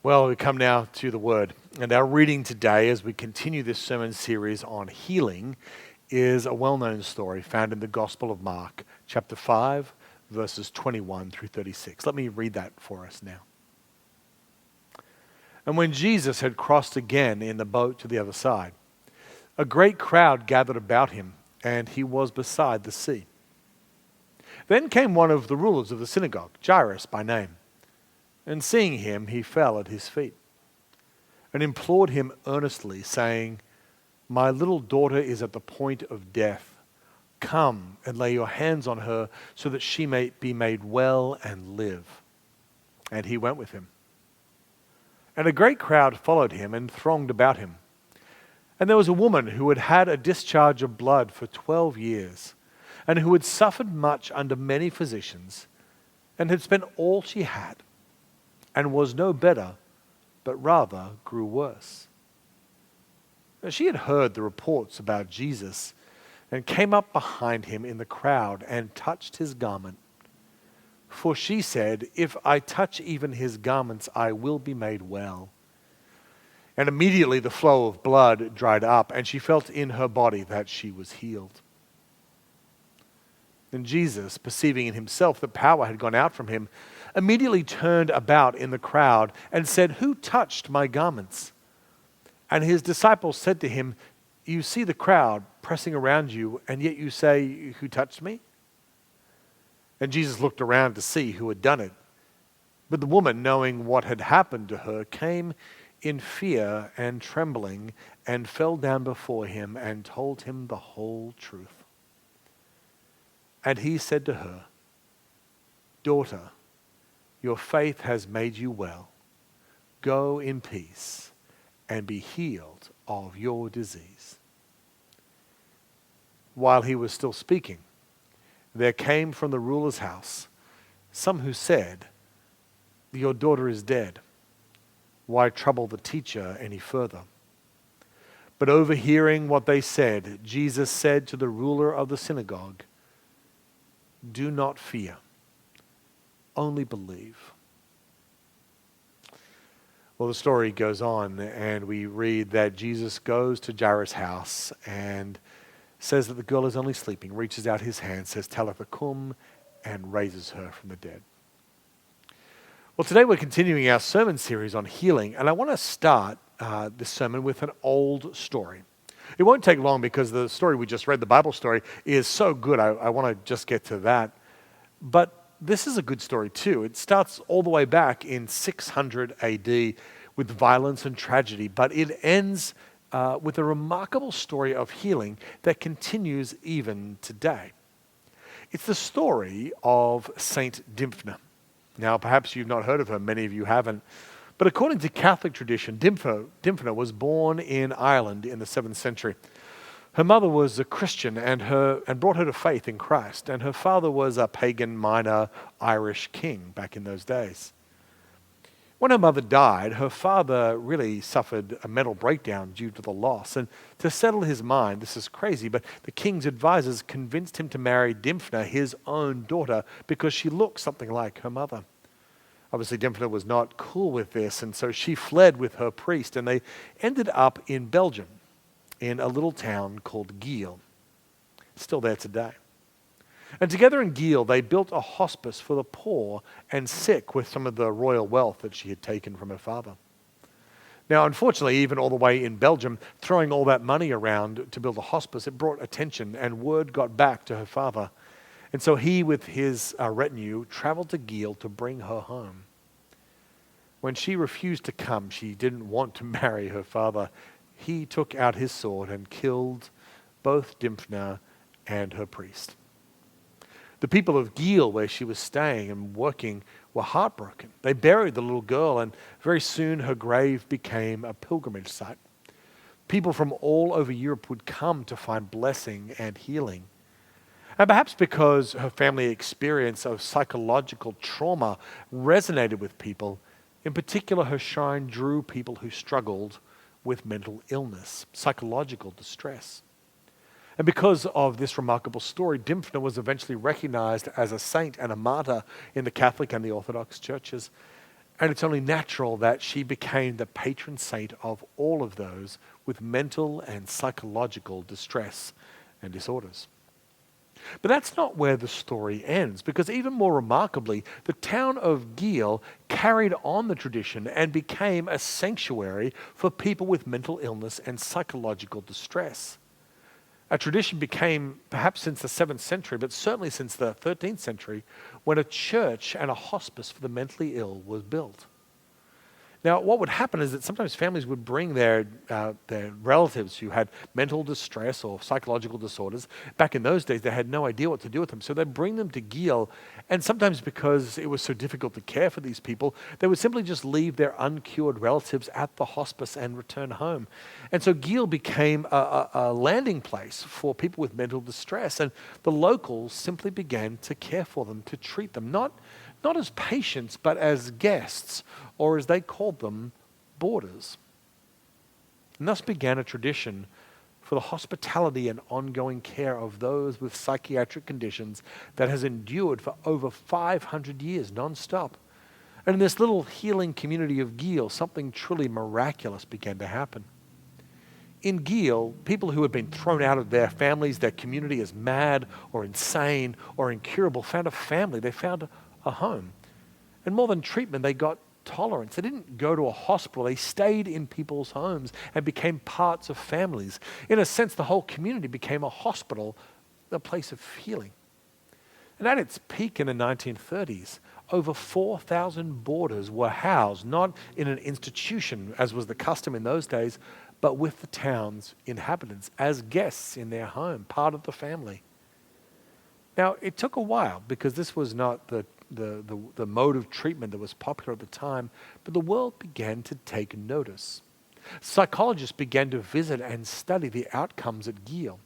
Well, we come now to the Word. And our reading today, as we continue this sermon series on healing, is a well-known story found in the Gospel of Mark, chapter 5, verses 21 through 36. Let me read that for us now. And when Jesus had crossed again in the boat to the other side, a great crowd gathered about him, and he was beside the sea. Then came one of the rulers of the synagogue, Jairus by name. And seeing him, he fell at his feet and implored him earnestly, saying, "My little daughter is at the point of death. Come and lay your hands on her so that she may be made well and live." And he went with him. And a great crowd followed him and thronged about him. And there was a woman who had had a discharge of blood for 12 years, and who had suffered much under many physicians, and had spent all she had, and was no better, but rather grew worse. Now, she had heard the reports about Jesus, and came up behind him in the crowd and touched his garment. For she said, "If I touch even his garments, I will be made well." And immediately the flow of blood dried up, and she felt in her body that she was healed. And Jesus, perceiving in himself that power had gone out from him, immediately turned about in the crowd and said, "Who touched my garments?" And his disciples said to him, "You see the crowd pressing around you, and yet you say, 'Who touched me?'" And Jesus looked around to see who had done it. But the woman, knowing what had happened to her, came in fear and trembling, and fell down before him and told him the whole truth. And he said to her, "Daughter, your faith has made you well. Go in peace and be healed of your disease." While he was still speaking, there came from the ruler's house some who said, "Your daughter is dead. Why trouble the teacher any further?" But overhearing what they said, Jesus said to the ruler of the synagogue, "Do not fear, only believe." Well, the story goes on, and we read that Jesus goes to Jairus' house and says that the girl is only sleeping, reaches out his hand, says, "Talitha cum," and raises her from the dead. Well, today we're continuing our sermon series on healing, and I want to start this sermon with an old story. It won't take long because the story we just read, the Bible story, is so good. I want to just get to that. But this is a good story too. It starts all the way back in 600 AD with violence and tragedy, but it ends with a remarkable story of healing that continues even today. It's the story of Saint Dymphna. Now, perhaps you've not heard of her. Many of you haven't. But according to Catholic tradition, Dymphna was born in Ireland in the 7th century. Her mother was a Christian and brought her to faith in Christ. And her father was a pagan minor Irish king back in those days. When her mother died, her father really suffered a mental breakdown due to the loss. And to settle his mind, this is crazy, but the king's advisors convinced him to marry Dymphna, his own daughter, because she looked something like her mother. Obviously, Dymphna was not cool with this, and so she fled with her priest, and they ended up in Belgium, in a little town called Geel. It's still there today. And together in Geel, they built a hospice for the poor and sick with some of the royal wealth that she had taken from her father. Now, unfortunately, even all the way in Belgium, throwing all that money around to build a hospice, it brought attention, and word got back to her father. And so he, with his retinue, traveled to Geel to bring her home. When she refused to come, she didn't want to marry her father. He took out his sword and killed both Dymphna and her priest. The people of Geel, where she was staying and working, were heartbroken. They buried the little girl, and very soon her grave became a pilgrimage site. People from all over Europe would come to find blessing and healing. And perhaps because her family experience of psychological trauma resonated with people, in particular her shrine drew people who struggled with mental illness, psychological distress. And because of this remarkable story, Dymphna was eventually recognized as a saint and a martyr in the Catholic and the Orthodox churches. And it's only natural that she became the patron saint of all of those with mental and psychological distress and disorders. But that's not where the story ends, because even more remarkably, the town of Geel carried on the tradition and became a sanctuary for people with mental illness and psychological distress. A tradition became, perhaps since the 7th century, but certainly since the 13th century, when a church and a hospice for the mentally ill was built. Now, what would happen is that sometimes families would bring their relatives who had mental distress or psychological disorders. Back in those days, they had no idea what to do with them. So they'd bring them to Geel, and sometimes because it was so difficult to care for these people, they would simply just leave their uncured relatives at the hospice and return home. And so Geel became a landing place for people with mental distress, and the locals simply began to care for them, to treat them, not as patients, but as guests, or as they called them, boarders. And thus began a tradition for the hospitality and ongoing care of those with psychiatric conditions that has endured for over 500 years non-stop. And in this little healing community of Geel, something truly miraculous began to happen. In Geel, people who had been thrown out of their families, their community as mad or insane or incurable, found a family. They found a home. And more than treatment, they got tolerance. They didn't go to a hospital. They stayed in people's homes and became parts of families. In a sense, the whole community became a hospital, a place of healing. And at its peak in the 1930s, over 4,000 boarders were housed, not in an institution, as was the custom in those days, but with the town's inhabitants as guests in their home, part of the family. Now, it took a while because this was not the mode of treatment that was popular at the time, but the world began to take notice. Psychologists began to visit and study the outcomes at Geel.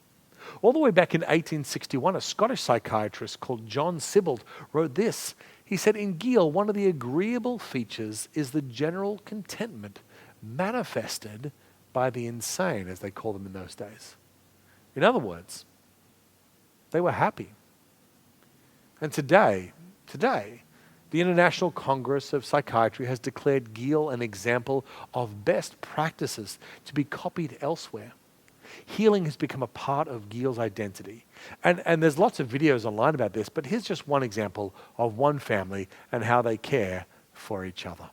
All the way back in 1861, a Scottish psychiatrist called John Sibbald wrote this. He said, in Geel, one of the agreeable features is the general contentment manifested by the insane, as they called them in those days. In other words, they were happy. And today, the International Congress of Psychiatry has declared Geel an example of best practices to be copied elsewhere. Healing has become a part of Geel's identity. And there's lots of videos online about this, but here's just one example of one family and how they care for each other.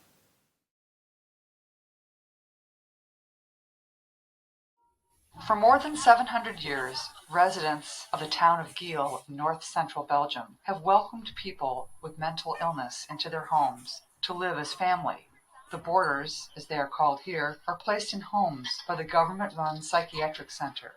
For more than 700 years, residents of the town of Geel, north central Belgium, have welcomed people with mental illness into their homes to live as family. The boarders, as they are called here, are placed in homes by the government-run psychiatric center.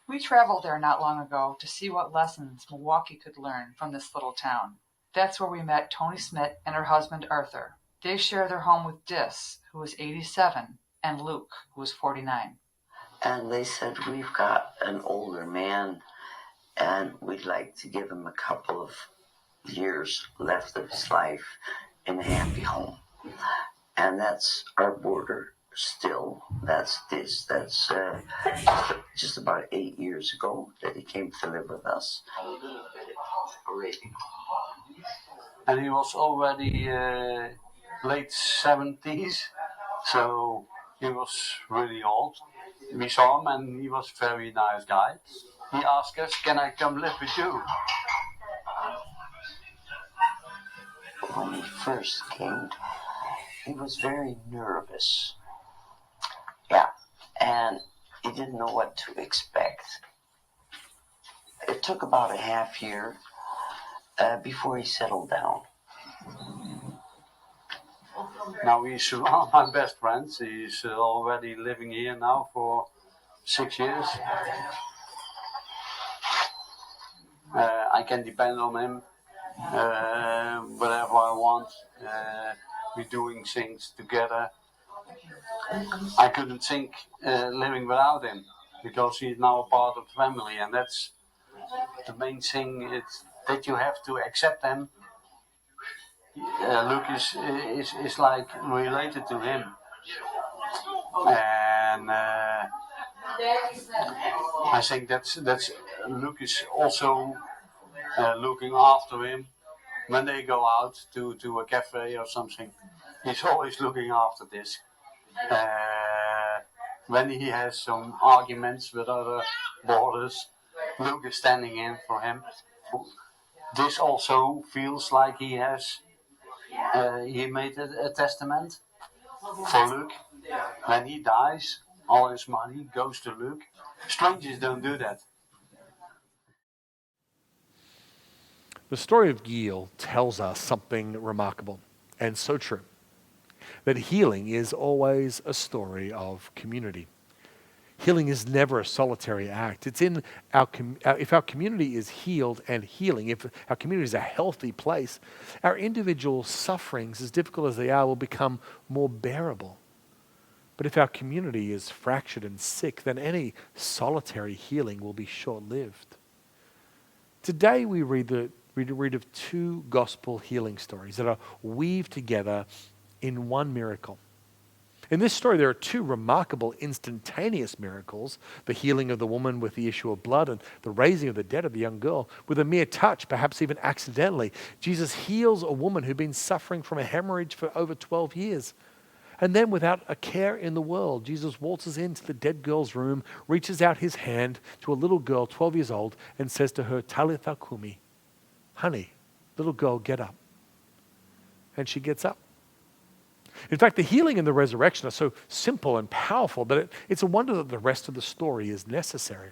We traveled there not long ago to see what lessons Milwaukee could learn from this little town. That's where we met Tony Smith and her husband Arthur. They share their home with Dis, who is 87, and Luke, who is 49. And they said, we've got an older man and we'd like to give him a couple of years left of his life in a happy home. And that's our boarder still. That's this. That's just about 8 years ago that he came to live with us. And he was already late 70s, so he was really old. We saw him and he was a very nice guy. He asked us, can I come live with you? When he first came, he was very nervous. Yeah, and he didn't know what to expect. It took about a half year before he settled down. Now he's one of my best friends. He's already living here now for 6 years. I can depend on him whatever I want. We're doing things together. I couldn't think living without him because he's now a part of the family, and that's the main thing. It's that you have to accept him. Luke is like related to him, and I think that's Luke is also looking after him when they go out to a cafe or something. He's always looking after this. When he has some arguments with other boarders, Luke is standing in for him. This also feels like he made a testament for Luke. When he dies, all his money goes to Luke. Strangers don't do that. The story of Gil tells us something remarkable and so true, that healing is always a story of community. Healing is never a solitary act. It's in if our community is healed and healing, if our community is a healthy place, our individual sufferings, as difficult as they are, will become more bearable. But if our community is fractured and sick, then any solitary healing will be short-lived. Today we read of two gospel healing stories that are weaved together in one miracle. In this story, there are two remarkable instantaneous miracles: the healing of the woman with the issue of blood and the raising of the dead of the young girl. With a mere touch, perhaps even accidentally, Jesus heals a woman who'd been suffering from a hemorrhage for over 12 years. And then, without a care in the world, Jesus waltzes into the dead girl's room, reaches out his hand to a little girl, 12 years old, and says to her, "Talitha kumi," "Honey, little girl, get up." And she gets up. In fact, the healing and the resurrection are so simple and powerful that it's a wonder that the rest of the story is necessary.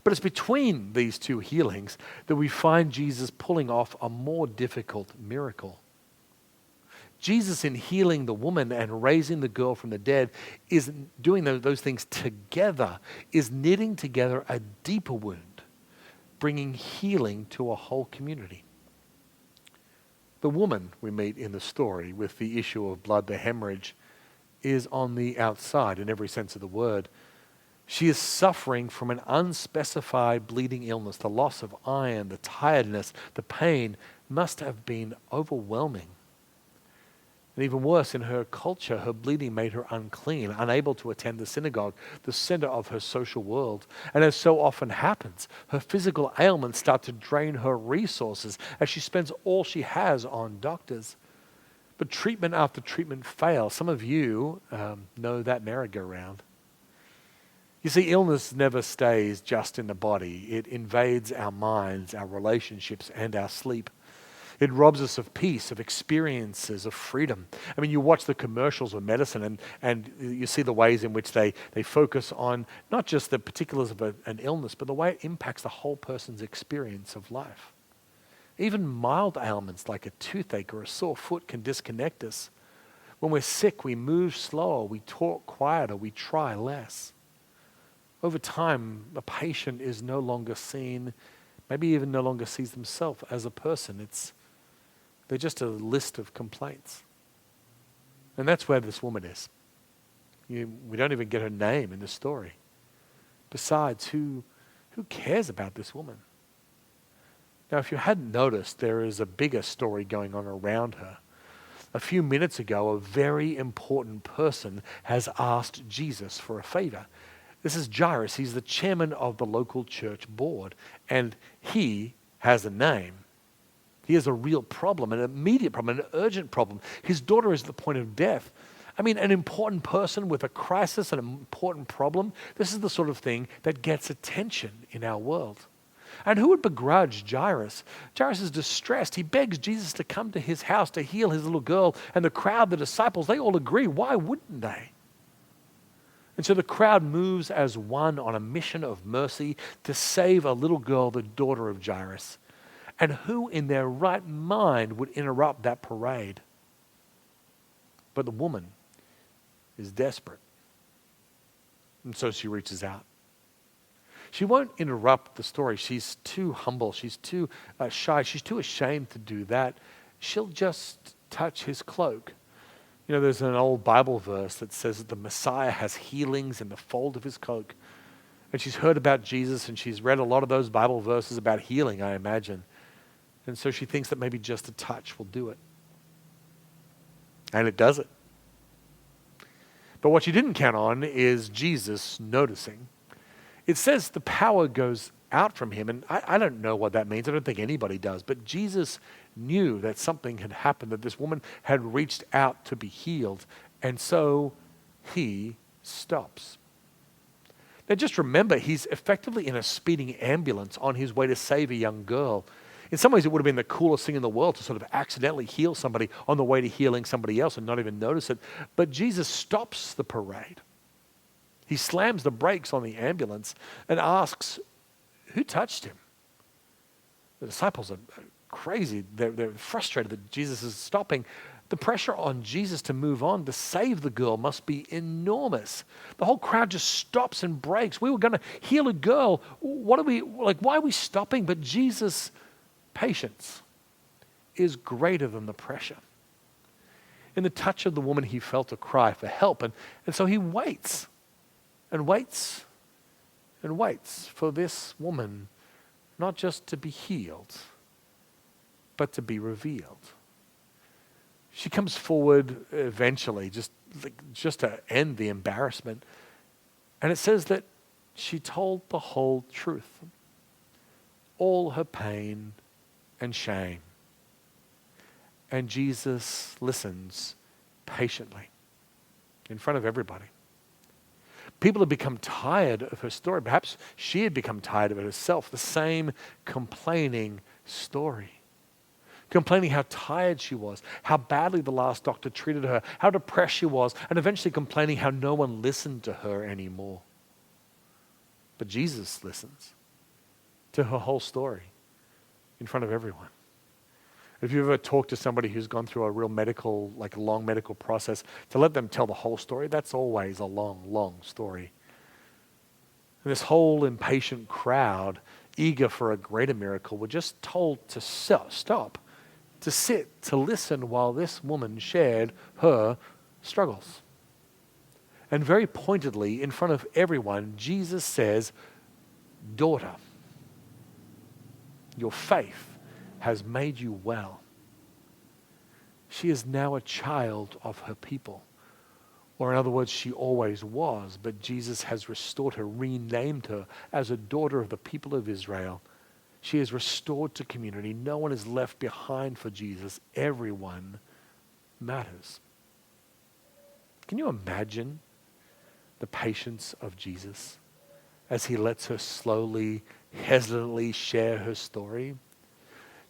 But it's between these two healings that we find Jesus pulling off a more difficult miracle. Jesus, in healing the woman and raising the girl from the dead, is doing those things together, is knitting together a deeper wound, bringing healing to a whole community. The woman we meet in the story with the issue of blood, the hemorrhage, is on the outside in every sense of the word. She is suffering from an unspecified bleeding illness. The loss of iron, the tiredness, the pain must have been overwhelming. And even worse, in her culture, her bleeding made her unclean, unable to attend the synagogue, the center of her social world. And as so often happens, her physical ailments start to drain her resources as she spends all she has on doctors. But treatment after treatment fails. Some of you know that merry-go-round. You see, illness never stays just in the body. It invades our minds, our relationships, and our sleep. It robs us of peace, of experiences, of freedom. I mean, you watch the commercials of medicine and you see the ways in which they focus on not just the particulars of an illness, but the way it impacts the whole person's experience of life. Even mild ailments like a toothache or a sore foot can disconnect us. When we're sick, we move slower, we talk quieter, we try less. Over time, a patient is no longer seen, maybe even no longer sees themselves as a person. They're just a list of complaints. And that's where this woman is. We don't even get her name in the story. Besides, who cares about this woman? Now, if you hadn't noticed, there is a bigger story going on around her. A few minutes ago, a very important person has asked Jesus for a favor. This is Jairus. He's the chairman of the local church board, and he has a name. He has a real problem, an immediate problem, an urgent problem. His daughter is at the point of death. I mean, an important person with a crisis, an important problem, this is the sort of thing that gets attention in our world. And who would begrudge Jairus? Jairus is distressed. He begs Jesus to come to his house to heal his little girl. And the crowd, the disciples, they all agree. Why wouldn't they? And so the crowd moves as one on a mission of mercy to save a little girl, the daughter of Jairus. And who in their right mind would interrupt that parade? But the woman is desperate. And so she reaches out. She won't interrupt the story. She's too humble. She's too shy. She's too ashamed to do that. She'll just touch his cloak. You know, there's an old Bible verse that says that the Messiah has healings in the fold of his cloak. And she's heard about Jesus, and she's read a lot of those Bible verses about healing, I imagine. And so she thinks that maybe just a touch will do it. And it does it. But what she didn't count on is Jesus noticing. It says the power goes out from him, and I don't know what that means. I don't think anybody does. But Jesus knew that something had happened, that this woman had reached out to be healed. And so he stops. Now just remember, he's effectively in a speeding ambulance on his way to save a young girl. In some ways, it would have been the coolest thing in the world to sort of accidentally heal somebody on the way to healing somebody else and not even notice it. But Jesus stops the parade. He slams the brakes on the ambulance and asks, who touched him? The disciples are crazy. They're frustrated that Jesus is stopping. The pressure on Jesus to move on, to save the girl, must be enormous. The whole crowd just stops and breaks. We were going to heal a girl. Why are we stopping? But Jesus' patience is greater than the pressure. In the touch of the woman, he felt a cry for help. And so he waits and waits and waits for this woman not just to be healed, but to be revealed. She comes forward eventually, just to end the embarrassment. And it says that she told the whole truth, all her pain and shame. And Jesus listens patiently in front of everybody. People had become tired of her story. Perhaps she had become tired of it herself. The same complaining story. Complaining how tired she was, how badly the last doctor treated her, how depressed she was, and eventually complaining how no one listened to her anymore. But Jesus listens to her whole story in front of everyone. If you've ever talked to somebody who's gone through a real medical, like a long medical process, to let them tell the whole story, that's always a long, long story. And this whole impatient crowd, eager for a greater miracle, were just told to stop, to sit, to listen while this woman shared her struggles. And very pointedly, in front of everyone, Jesus says, "Daughter, your faith has made you well." She is now a child of her people. Or in other words, she always was, but Jesus has restored her, renamed her as a daughter of the people of Israel. She is restored to community. No one is left behind for Jesus. Everyone matters. Can you imagine the patience of Jesus as he lets her slowly, hesitantly share her story?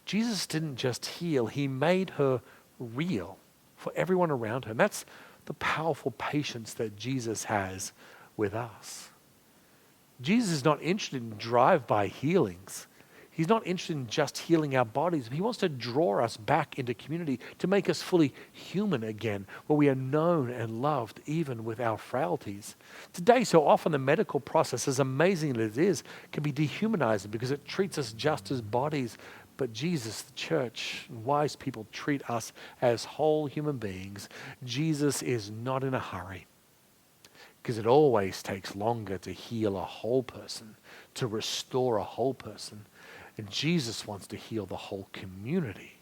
Jesus didn't just heal, he made her real for everyone around her. And that's the powerful patience that Jesus has with us. Jesus is not interested in drive-by healings. He's not interested in just healing our bodies. He wants to draw us back into community, to make us fully human again, where we are known and loved even with our frailties. Today, so often the medical process, as amazing as it is, can be dehumanizing because it treats us just as bodies. But Jesus, the church, wise people treat us as whole human beings. Jesus is not in a hurry, because it always takes longer to heal a whole person, to restore a whole person. And Jesus wants to heal the whole community,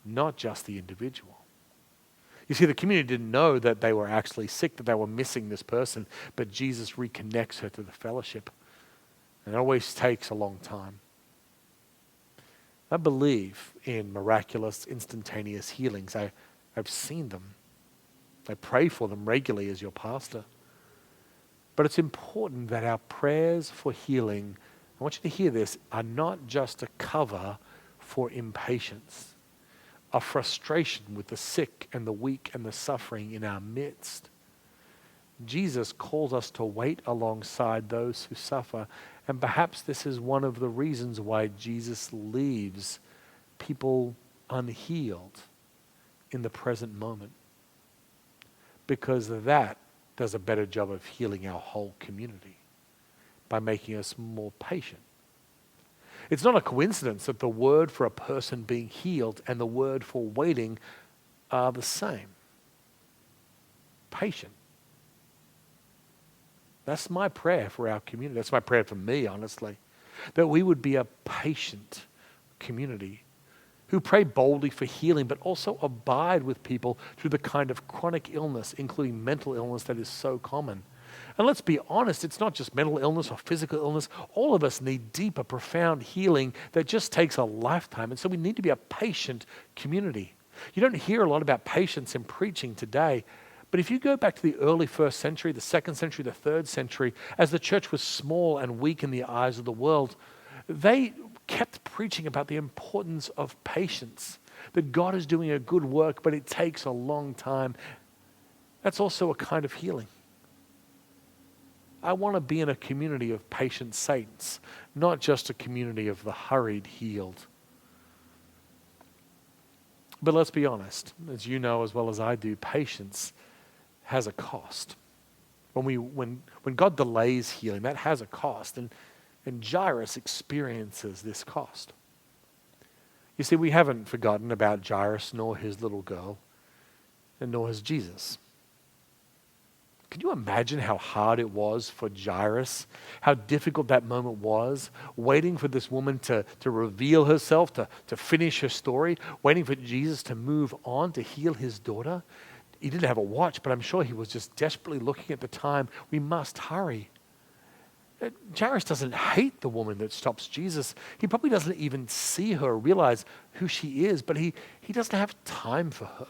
not just the individual. You see, the community didn't know that they were actually sick, that they were missing this person, but Jesus reconnects her to the fellowship. And it always takes a long time. I believe in miraculous, instantaneous healings. I've seen them. I pray for them regularly as your pastor. But it's important that our prayers for healing, I want you to hear this, are not just a cover for impatience, a frustration with the sick and the weak and the suffering in our midst. Jesus calls us to wait alongside those who suffer. And perhaps this is one of the reasons why Jesus leaves people unhealed in the present moment. Because that does a better job of healing our whole community by making us more patient. It's not a coincidence that the word for a person being healed and the word for waiting are the same. Patient. That's my prayer for our community. That's my prayer for me, honestly. That we would be a patient community who pray boldly for healing, but also abide with people through the kind of chronic illness, including mental illness, that is so common. And let's be honest, it's not just mental illness or physical illness. All of us need deeper, profound healing that just takes a lifetime. And so we need to be a patient community. You don't hear a lot about patience in preaching today. But if you go back to the early 1st century, the 2nd century, the 3rd century, as the church was small and weak in the eyes of the world, they kept preaching about the importance of patience, that God is doing a good work, but it takes a long time. That's also a kind of healing. I want to be in a community of patient saints, not just a community of the hurried healed. But let's be honest, as you know as well as I do, patience has a cost. When God delays healing, that has a cost. And Jairus experiences this cost. You see, we haven't forgotten about Jairus, nor his little girl, and nor has Jesus. Can you imagine how hard it was for Jairus? How difficult that moment was, waiting for this woman to reveal herself, to finish her story, waiting for Jesus to move on, to heal his daughter. He didn't have a watch, but I'm sure he was just desperately looking at the time. We must hurry. Jairus doesn't hate the woman that stops Jesus. He probably doesn't even see her or realize who she is, but he doesn't have time for her.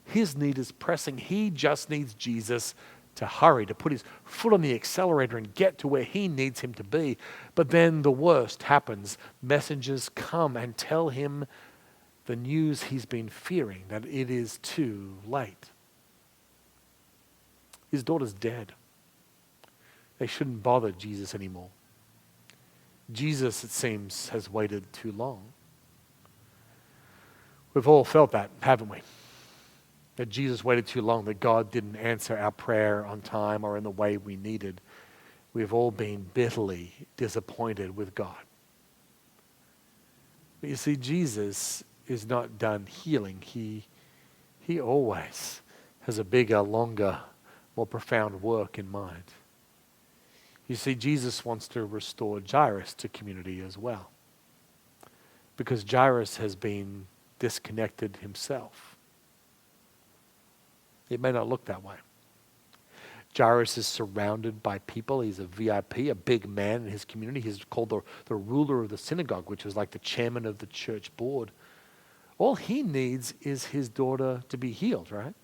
His need is pressing. He just needs Jesus to hurry, to put his foot on the accelerator and get to where he needs him to be. But then the worst happens. Messengers come and tell him the news he's been fearing, that it is too late. His daughter's dead. They shouldn't bother Jesus anymore. Jesus, it seems, has waited too long. We've all felt that, haven't we? That Jesus waited too long, that God didn't answer our prayer on time or in the way we needed. We've all been bitterly disappointed with God. But you see, Jesus is not done healing. He always has a bigger, longer, more profound work in mind. You see, Jesus wants to restore Jairus to community as well, because Jairus has been disconnected himself. It may not look that way. Jairus is surrounded by people. He's a VIP, a big man in his community. He's called the ruler of the synagogue, which was like the chairman of the church board. All he needs is his daughter to be healed, right?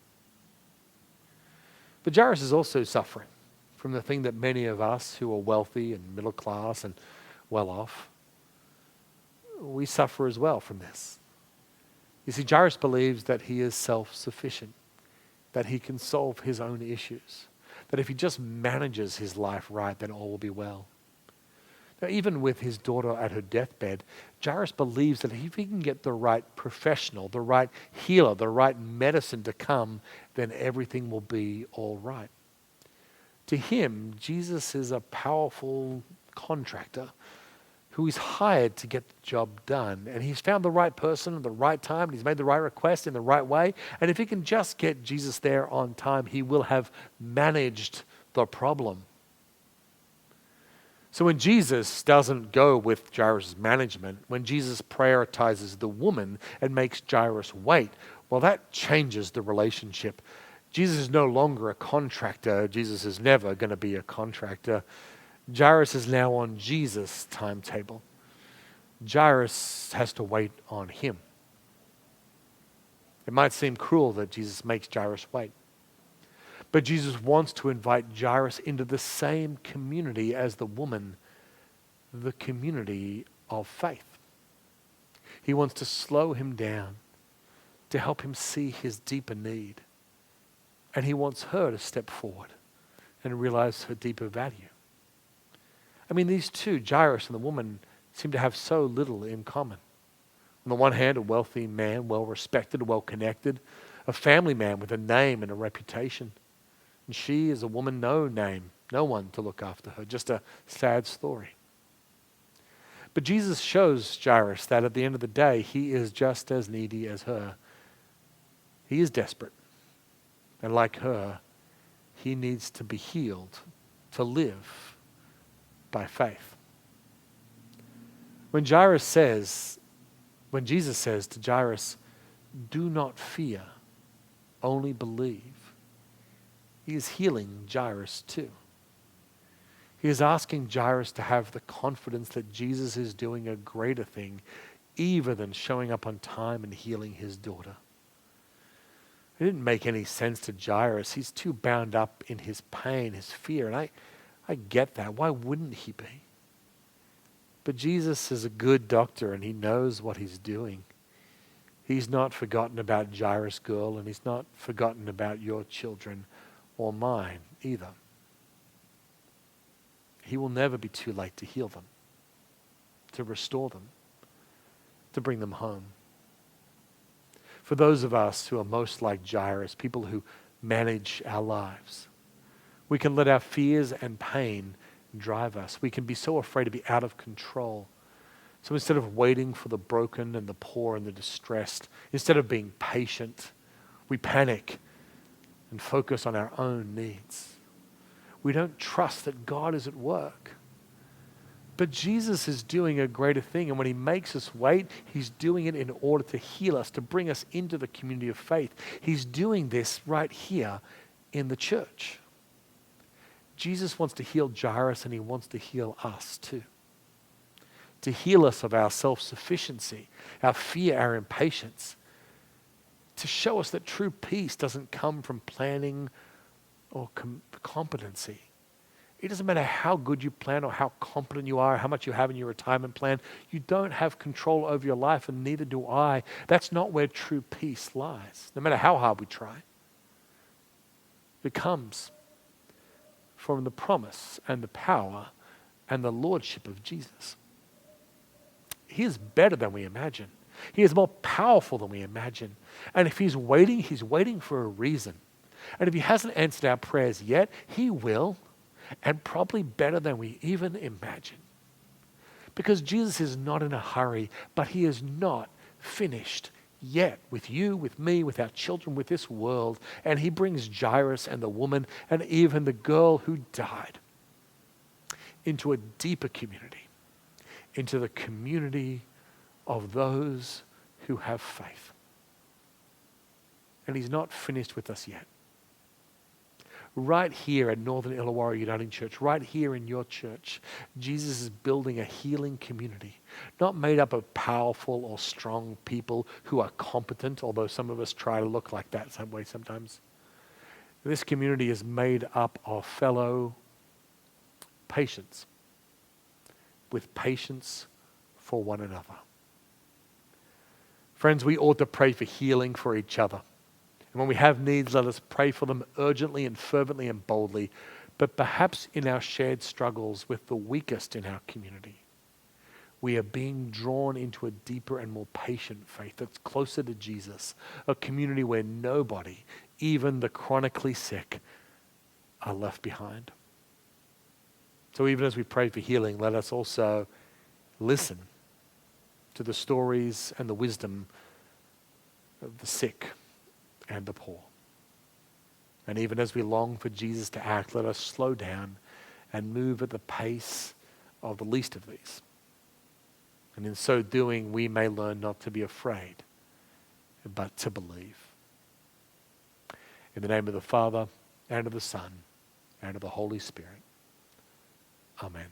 But Jairus is also suffering from the thing that many of us who are wealthy and middle class and well off, we suffer as well from this. You see, Jairus believes that he is self-sufficient, that he can solve his own issues, that if he just manages his life right, then all will be well. Now, even with his daughter at her deathbed, Jairus believes that if he can get the right professional, the right healer, the right medicine to come, then everything will be all right. To him, Jesus is a powerful contractor who is hired to get the job done. And he's found the right person at the right time, and he's made the right request in the right way. And if he can just get Jesus there on time, he will have managed the problem. So when Jesus doesn't go with Jairus' management, when Jesus prioritizes the woman and makes Jairus wait, well, that changes the relationship. Jesus is no longer a contractor. Jesus is never going to be a contractor. Jairus is now on Jesus' timetable. Jairus has to wait on him. It might seem cruel that Jesus makes Jairus wait. But Jesus wants to invite Jairus into the same community as the woman, the community of faith. He wants to slow him down, to help him see his deeper need. And he wants her to step forward and realize her deeper value. I mean, these two, Jairus and the woman, seem to have so little in common. On the one hand, a wealthy man, well-respected, well-connected, a family man with a name and a reputation. And she is a woman, no name, no one to look after her, just a sad story. But Jesus shows Jairus that at the end of the day, he is just as needy as her. He is desperate. And like her, he needs to be healed, to live by faith. When Jesus says to Jairus, "Do not fear, only believe," he is healing Jairus too. He is asking Jairus to have the confidence that Jesus is doing a greater thing, even than showing up on time and healing his daughter. It didn't make any sense to Jairus. He's too bound up in his pain, his fear, and I get that. Why wouldn't he be? But Jesus is a good doctor, and he knows what he's doing. He's not forgotten about Jairus' girl, and he's not forgotten about your children or mine either. He will never be too late to heal them, to restore them, to bring them home. For those of us who are most like Jairus, people who manage our lives, we can let our fears and pain drive us. We can be so afraid to be out of control. So instead of waiting for the broken and the poor and the distressed, instead of being patient, we panic and focus on our own needs. We don't trust that God is at work. But Jesus is doing a greater thing, and when he makes us wait, he's doing it in order to heal us, to bring us into the community of faith. He's doing this right here in the church. Jesus wants to heal Jairus, and he wants to heal us too. To heal us of our self-sufficiency, our fear, our impatience. To show us that true peace doesn't come from planning or competency. It doesn't matter how good you plan or how competent you are, how much you have in your retirement plan. You don't have control over your life, and neither do I. That's not where true peace lies, no matter how hard we try. It comes from the promise and the power and the lordship of Jesus. He is better than we imagine. He is more powerful than we imagine. And if he's waiting for a reason. And if he hasn't answered our prayers yet, he will, and probably better than we even imagine. Because Jesus is not in a hurry, but he is not finished yet with you, with me, with our children, with this world. And he brings Jairus and the woman and even the girl who died into a deeper community, into the community of those who have faith. And he's not finished with us yet. Right here at Northern Illawarra Uniting Church, right here in your church, Jesus is building a healing community, not made up of powerful or strong people who are competent, although some of us try to look like that some way sometimes. This community is made up of fellow patients, with patience for one another. Friends, we ought to pray for healing for each other. And when we have needs, let us pray for them urgently and fervently and boldly, but perhaps in our shared struggles with the weakest in our community. We are being drawn into a deeper and more patient faith that's closer to Jesus, a community where nobody, even the chronically sick, are left behind. So even as we pray for healing, let us also listen to the stories and the wisdom of the sick and the poor. And even as we long for Jesus to act, let us slow down and move at the pace of the least of these. And in so doing, we may learn not to be afraid, but to believe. In the name of the Father, and of the Son, and of the Holy Spirit. Amen.